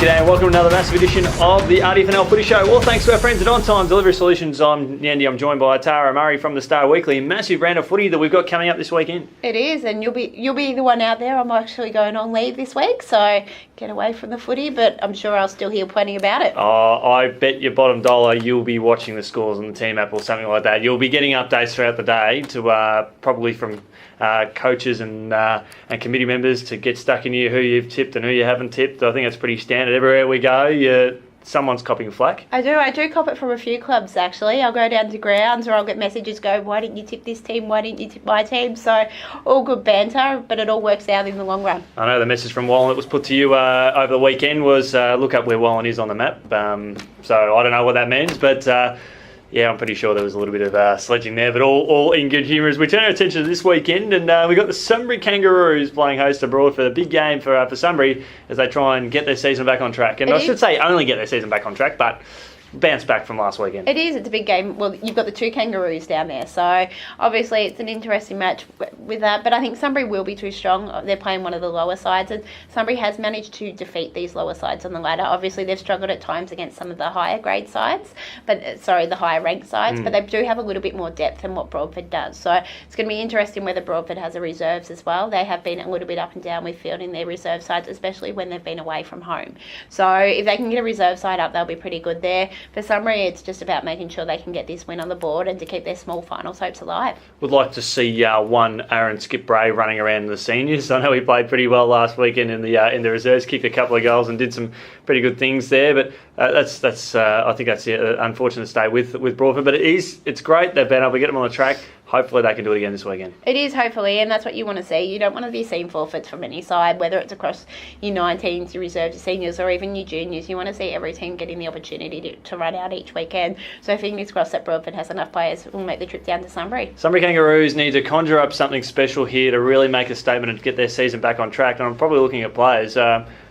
G'day and welcome to another massive edition of the RDFNL Footy Show. All thanks to our friends at Ontime Delivery Solutions. I'm Yeendy. I'm joined by Tara Murray from the Star Weekly. Massive round of footy that we've got coming up this weekend. It is, and you'll be the one out there. I'm actually going on leave this week, so get away from the footy, but I'm sure I'll still hear plenty about it. I bet your bottom dollar you'll be watching the scores on the team app or something like that. You'll be getting updates throughout the day to probably from coaches and committee members to get stuck in who you've tipped and who you haven't tipped. I think that's pretty standard. Everywhere we go, someone's copying flack. I do cop it from a few clubs, actually. I'll go down to grounds or I'll get messages go, why didn't you tip this team? Why didn't you tip my team? So all good banter, but it all works out in the long run. I know the message from Wallen that was put to you over the weekend was look up where Wallen is on the map. So I don't know what that means, but yeah, I'm pretty sure there was a little bit of sledging there, but all in good humour as we turn our attention to this weekend. And we got the Sunbury Kangaroos playing host abroad for the big game for Sunbury as they try and get their season back on track. And I should say only get their season back on track, but bounce back from last weekend. It's a big game. Well, you've got the two Kangaroos down there, so obviously it's an interesting match with that, but I think Sunbury will be too strong. They're playing one of the lower sides, and Sunbury has managed to defeat these lower sides on the ladder. Obviously they've struggled at times against some of the higher grade sides, the higher ranked sides, but they do have a little bit more depth than what Broadford does, so it's going to be interesting whether Broadford has a reserves as well. They have been a little bit up and down with fielding their reserve sides, especially when they've been away from home, so if they can get a reserve side up, they'll be pretty good there. For Sunbury, it's just about making sure they can get this win on the board and to keep their small finals hopes alive. Would like to see one Aaron Skip Bray running around the seniors. I know he played pretty well last weekend in the reserves, kicked a couple of goals and did some pretty good things there. But that's I think that's the unfortunate state with Broadford. But it's great they've been able to get them on the track. Hopefully they can do it again this weekend. It is, hopefully, and that's what you want to see. You don't want to be seeing forfeits from any side, whether it's across your 19s, your reserves, your seniors, or even your juniors. You want to see every team getting the opportunity to run out each weekend. So fingers crossed that Broadford has enough players who will make the trip down to Sunbury. Sunbury Kangaroos need to conjure up something special here to really make a statement and get their season back on track. And I'm probably looking at players.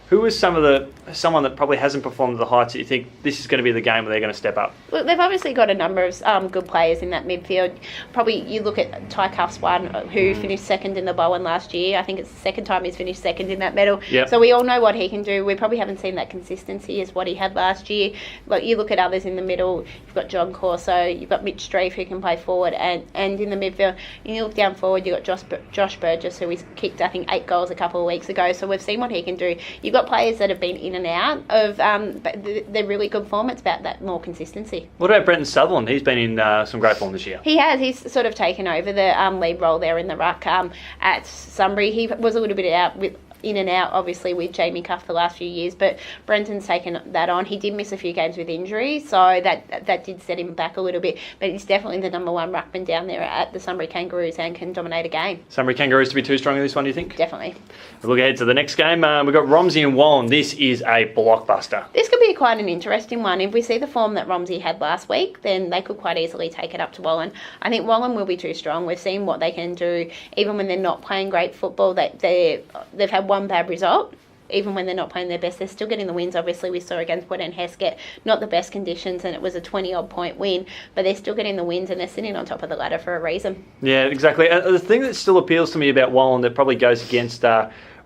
Who is someone that probably hasn't performed at the heights that you think this is going to be the game where they're going to step up? Look, they've obviously got a number of good players in that midfield. Probably you look at Ty Cuff's one, who finished second in the Bowen last year. I think it's the second time he's finished second in that medal. Yep. So we all know what he can do. We probably haven't seen that consistency as what he had last year. Like you look at others in the middle, you've got John Corso, you've got Mitch Streif who can play forward and in the midfield. And you look down forward, you've got Josh Burgess who he's kicked I think 8 goals a couple of weeks ago. So we've seen what he can do. You've got players that have been in and out of but they're really good form. It's about that more consistency. What about Brenton Sutherland? He's been in some great form this year. He has. He's sort of taken over the lead role there in the ruck at Sunbury. He was a little bit in and out, obviously, with Jamie Cuff the last few years, but Brenton's taken that on. He did miss a few games with injury, so that did set him back a little bit, but he's definitely the number one ruckman down there at the Sunbury Kangaroos and can dominate a game. Sunbury Kangaroos to be too strong in this one, do you think? Definitely. We'll look ahead to the next game. We've got Romsey and Wallen. This is a blockbuster. This could be quite an interesting one. If we see the form that Romsey had last week, then they could quite easily take it up to Wallen. I think Wallen will be too strong. We've seen what they can do, even when they're not playing great football. They've had one bad result. Even when they're not playing their best, they're still getting the wins. Obviously, we saw against Wood and Hesket, not the best conditions, and it was a 20-odd point win, but they're still getting the wins, and they're sitting on top of the ladder for a reason. Yeah, exactly. The thing that still appeals to me about Wallen that probably goes against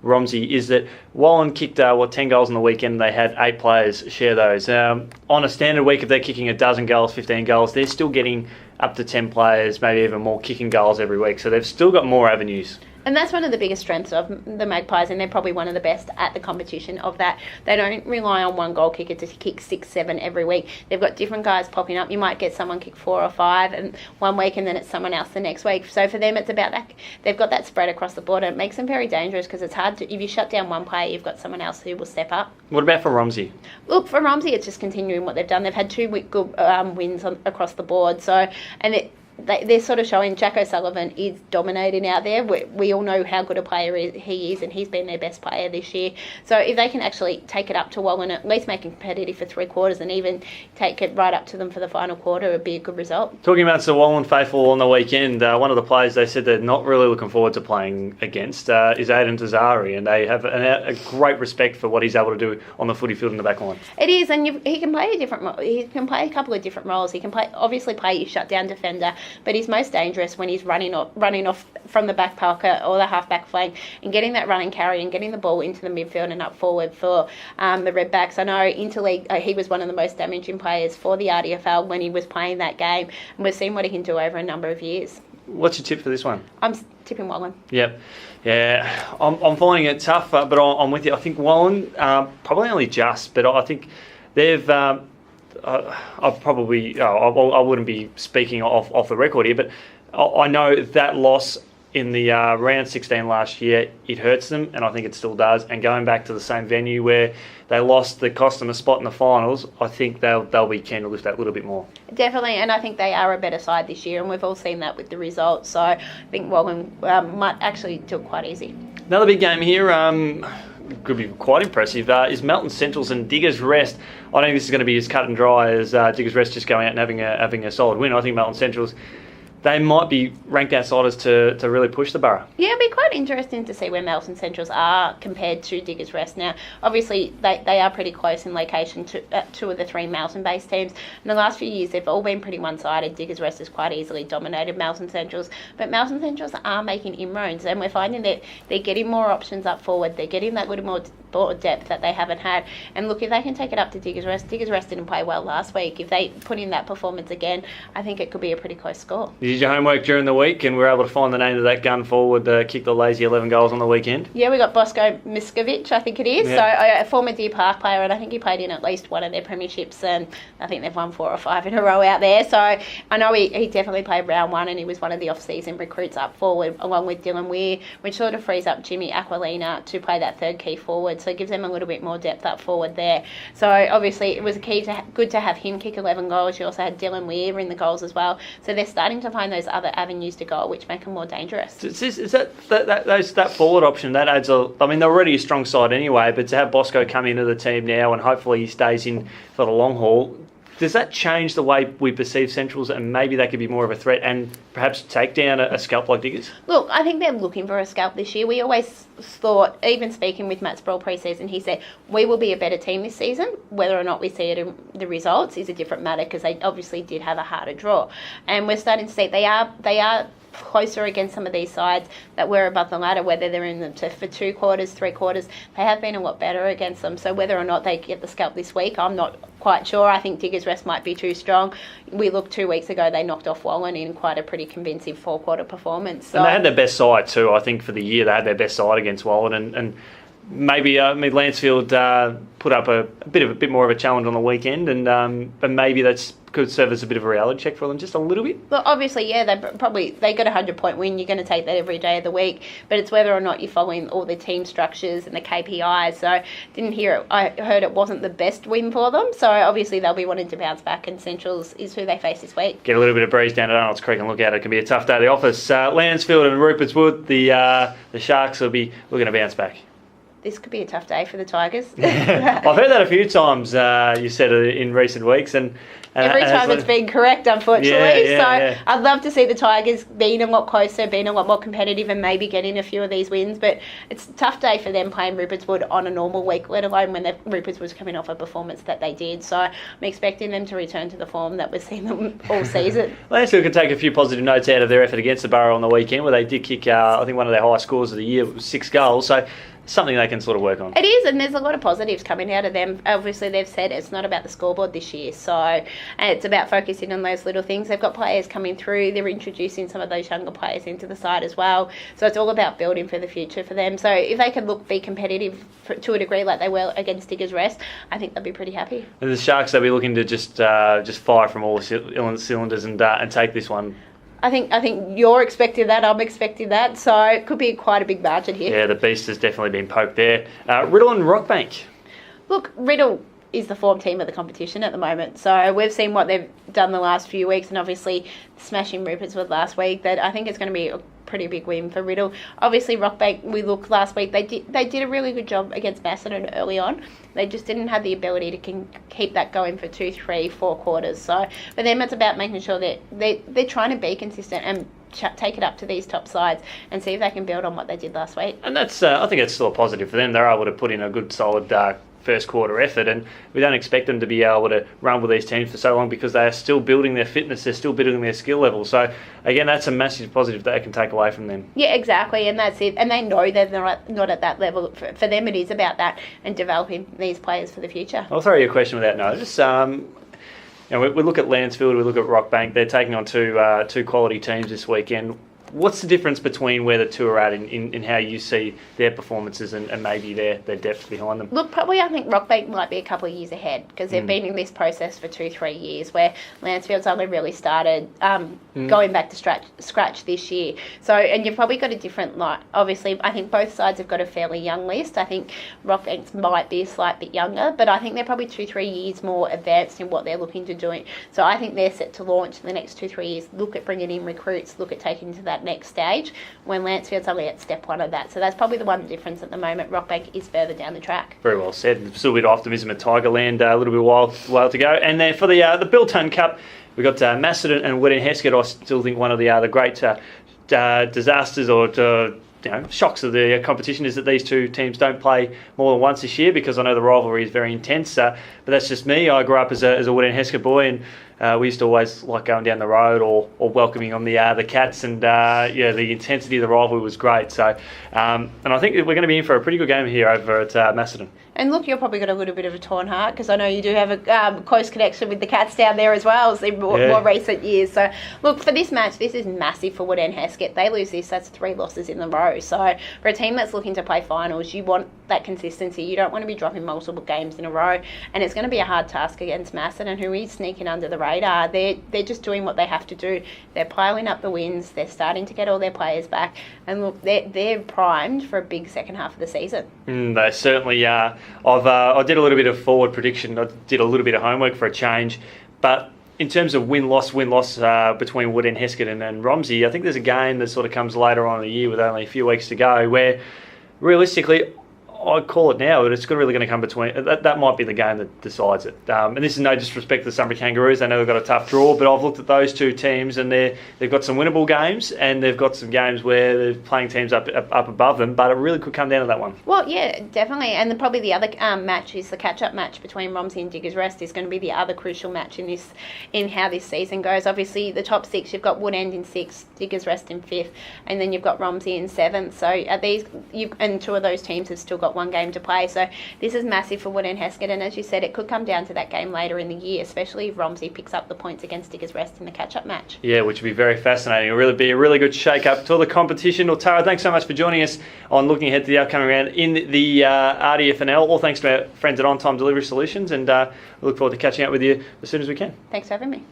Romsey is that Wallen kicked 10 goals on the weekend. They had 8 players share those. On a standard week, if they're kicking a dozen goals, 15 goals, they're still getting up to 10 players, maybe even more, kicking goals every week. So they've still got more avenues. And that's one of the biggest strengths of the Magpies, and they're probably one of the best at the competition of that. They don't rely on one goal kicker to kick 6, 7 every week. They've got different guys popping up. You might get someone kick 4 or 5 and one week, and then it's someone else the next week. So for them, it's about that. They've got that spread across the board, and it makes them very dangerous because it's hard to, if you shut down one player, you've got someone else who will step up. What about for Romsey? Look, for Romsey, it's just continuing what they've done. They've had 2 good wins across the board. So, and they're sort of showing Jack O'Sullivan is dominating out there. We all know how good a player he is, and he's been their best player this year. So if they can actually take it up to Wallen, at least make it competitive for 3 quarters and even take it right up to them for the final quarter, it would be a good result. Talking about the Wallen faithful on the weekend, one of the players they said they're not really looking forward to playing against is Aidan Tazari, and they have a great respect for what he's able to do on the footy field in the back line. It is, and he can play a couple of different roles. He can obviously play your shutdown defender, but he's most dangerous when he's running off from the back pocket or the half-back flank and getting that run and carry and getting the ball into the midfield and up forward for the Redbacks. I know interleague, he was one of the most damaging players for the RDFL when he was playing that game, and we've seen what he can do over a number of years. What's your tip for this one? I'm tipping Wallen. Yep. Yeah, I'm finding it tough, but I'm with you. I think Wallen, probably only just, but I think they've... I wouldn't be speaking off the record here, but I know that loss in the round 16 last year, it hurts them, and I think it still does. And going back to the same venue where they lost, that cost them a spot in the finals, I think they'll be keen to lift that little bit more. Definitely, and I think they are a better side this year, and we've all seen that with the results. So I think Wallen might actually do it quite easy. Another big game here, could be quite impressive, is Melton Centrals and Diggers Rest. I don't think this is going to be as cut and dry as Diggers Rest just going out and having a solid win. I think Melton Centrals, they might be ranked outsiders to really push the Borough. Yeah, it'd be quite interesting to see where Melton Centrals are compared to Diggers Rest. Now, obviously, they are pretty close in location to two of the three Melton-based teams. In the last few years, they've all been pretty one-sided. Diggers Rest has quite easily dominated Melton Centrals, but Melton Centrals are making inroads, and we're finding that they're getting more options up forward. They're getting that little more depth that they haven't had. And look, if they can take it up to Diggers Rest didn't play well last week. If they put in that performance again, I think it could be a pretty close score. You did your homework during the week and were able to find the name of that gun forward that kicked the lazy 11 goals on the weekend? Yeah, we got Bosco Miskovic, I think it is. Yeah. So a former Deer Park player, and I think he played in at least one of their premierships, and I think they've won 4 or 5 in a row out there. So I know he definitely played round 1, and he was one of the off-season recruits up forward along with Dylan Weir, which sort of frees up Jimmy Aquilina to play that third key forward. So it gives them a little bit more depth up forward there. So obviously it was good to have him kick 11 goals. You also had Dylan Weir in the goals as well. So they're starting to find those other avenues to goal, which make them more dangerous. Is that forward option, that adds they're already a strong side anyway, but to have Bosco come into the team now and hopefully he stays in for the long haul, does that change the way we perceive Centrals, and maybe that could be more of a threat and perhaps take down a scalp like Diggers? Look, I think they're looking for a scalp this year. We always thought, even speaking with Matt Sproul pre-season, he said, we will be a better team this season. Whether or not we see it in the results is a different matter, because they obviously did have a harder draw. And we're starting to see they are closer against some of these sides that were above the ladder, whether they're in them for 2 quarters, 3 quarters, they have been a lot better against them. So whether or not they get the scalp this week, I'm not quite sure. I think Diggers Rest might be too strong. We looked 2 weeks ago, they knocked off Wallen in quite a pretty convincing 4-quarter performance. So, and they had their best side too, I think, for the year. They had their best side against Wallen, and maybe Lancefield put up a bit more of a challenge on the weekend, and maybe that's could serve as a bit of a reality check for them, just a little bit. Well, obviously, yeah, they got a 100-point win. You're going to take that every day of the week, but it's whether or not you're following all the team structures and the KPIs. So didn't hear it. I heard it wasn't the best win for them. So obviously they'll be wanting to bounce back, and Centrals is who they face this week. Get a little bit of breeze down at Arnold's Creek and look out. It can be a tough day at the office. Lancefield and Rupert's Wood, the Sharks will be looking to bounce back. This could be a tough day for the Tigers. I've heard that a few times. You said it in recent weeks, and every time it's been correct, unfortunately. Yeah. I'd love to see the Tigers being a lot closer, being a lot more competitive, and maybe getting a few of these wins. But it's a tough day for them playing Rupert's Wood on a normal week, let alone when Rupert's was coming off a performance that they did. So I'm expecting them to return to the form that we've seen them all season. Lancefield can take a few positive notes out of their effort against the Borough on the weekend, where they did kick, I think, one of their highest scores of the year, was 6 goals. So something they can sort of work on. It is, and there's a lot of positives coming out of them. Obviously, they've said it's not about the scoreboard this year, so it's about focusing on those little things. They've got players coming through. They're introducing some of those younger players into the side as well. So it's all about building for the future for them. So if they can be competitive to a degree like they were against Diggers Rest, I think they'll be pretty happy. And the Sharks, they'll be looking to just fire from all cylinders and take this one. I think you're expecting that. I'm expecting that. So it could be quite a big margin here. Yeah, the beast has definitely been poked there. Riddle and Rockbank. Look, Riddle is the form team of the competition at the moment. So we've seen what they've done the last few weeks, and obviously smashing Rupert's Wood last week. That I think it's going to be a pretty big win for Riddle. Obviously, Rockbank, we looked last week, they did a really good job against Macedon early on. They just didn't have the ability to keep that going for 2, 3, 4 quarters. So for them, it's about making sure that they're trying to be consistent and take it up to these top sides and see if they can build on what they did last week. And that's I think it's still a positive for them. They're able to put in a good solid first quarter effort, and we don't expect them to be able to run with these teams for so long because they are still building their fitness, they're still building their skill level. So again, that's a massive positive that they can take away from them. Yeah, exactly, and that's it. And they know they're not at that level. For them, it is about that and developing these players for the future. I'll throw you a question without notice. We look at Lancefield, we look at Rockbank. They're taking on two quality teams this weekend. What's the difference between where the two are at in how you see their performances and maybe their depth behind them? Look, probably I think Rockbank might be a couple of years ahead because they've been in this process for 2-3 years where Lancefield's only really started going back to scratch this year. So, and you've probably got a different, obviously, I think both sides have got a fairly young list. I think Rockbank's might be a slight bit younger, but I think they're probably 2-3 years more advanced in what they're looking to do. So I think they're set to launch in the next 2-3 years, look at bringing in recruits, look at taking to that next stage, when Lancefield's only at step one of that. So that's probably the one difference at the moment. Rockbank is further down the track. Very well said. Still a bit of optimism at Tigerland, a little bit while to go. And then for the Bilton Cup, we got Macedon and Hesket. I still think one of the great disasters or shocks of the competition is that these two teams don't play more than once this year, because I know the rivalry is very intense. But that's just me. I grew up as a Hesket boy, and we used to always like going down the road or welcoming on the Cats, and the intensity of the rivalry was great. So, and I think we're going to be in for a pretty good game here over at Macedon. And look, you've probably got a little bit of a torn heart because I know you do have a close connection with the Cats down there as well in more recent years. So, look, for this match, this is massive for Hesket. They lose this, that's 3 losses in a row. So, for a team that's looking to play finals, you want that consistency. You don't want to be dropping multiple games in a row. And it's going to be a hard task against Macedon, who is sneaking under the radar. They're just doing what they have to do. They're piling up the wins. They're starting to get all their players back. And look, they're primed for a big second half of the season. They certainly are. I did a little bit of forward prediction. I did a little bit of homework for a change, but in terms of win-loss between Hesket and Romsey, I think there's a game that sort of comes later on in the year with only a few weeks to go where realistically I'd call it now, but it's really going to come between. That might be the game that decides it. And this is no disrespect to the Sunbury Kangaroos. I know they've got a tough draw, but I've looked at those two teams, and they've got some winnable games, and they've got some games where they're playing teams up above them. But it really could come down to that one. Well, yeah, definitely. And probably the other match is the catch-up match between Romsey and Diggers Rest is going to be the other crucial match in how this season goes. Obviously, the top 6, you've got Woodend in 6th, Diggers Rest in 5th, and then you've got Romsey in 7th. So and 2 of those teams have still got one game to play. So this is massive for Hesket, and as you said, it could come down to that game later in the year, especially if Romsey picks up the points against Diggers Rest in the catch-up match. Yeah, which would be very fascinating. It'll really be a really good shake-up to all the competition. Well, Tara, thanks so much for joining us on looking ahead to the upcoming round in the RDFNL. All thanks to our friends at Ontime Delivery Solutions, and we look forward to catching up with you as soon as we can. Thanks for having me.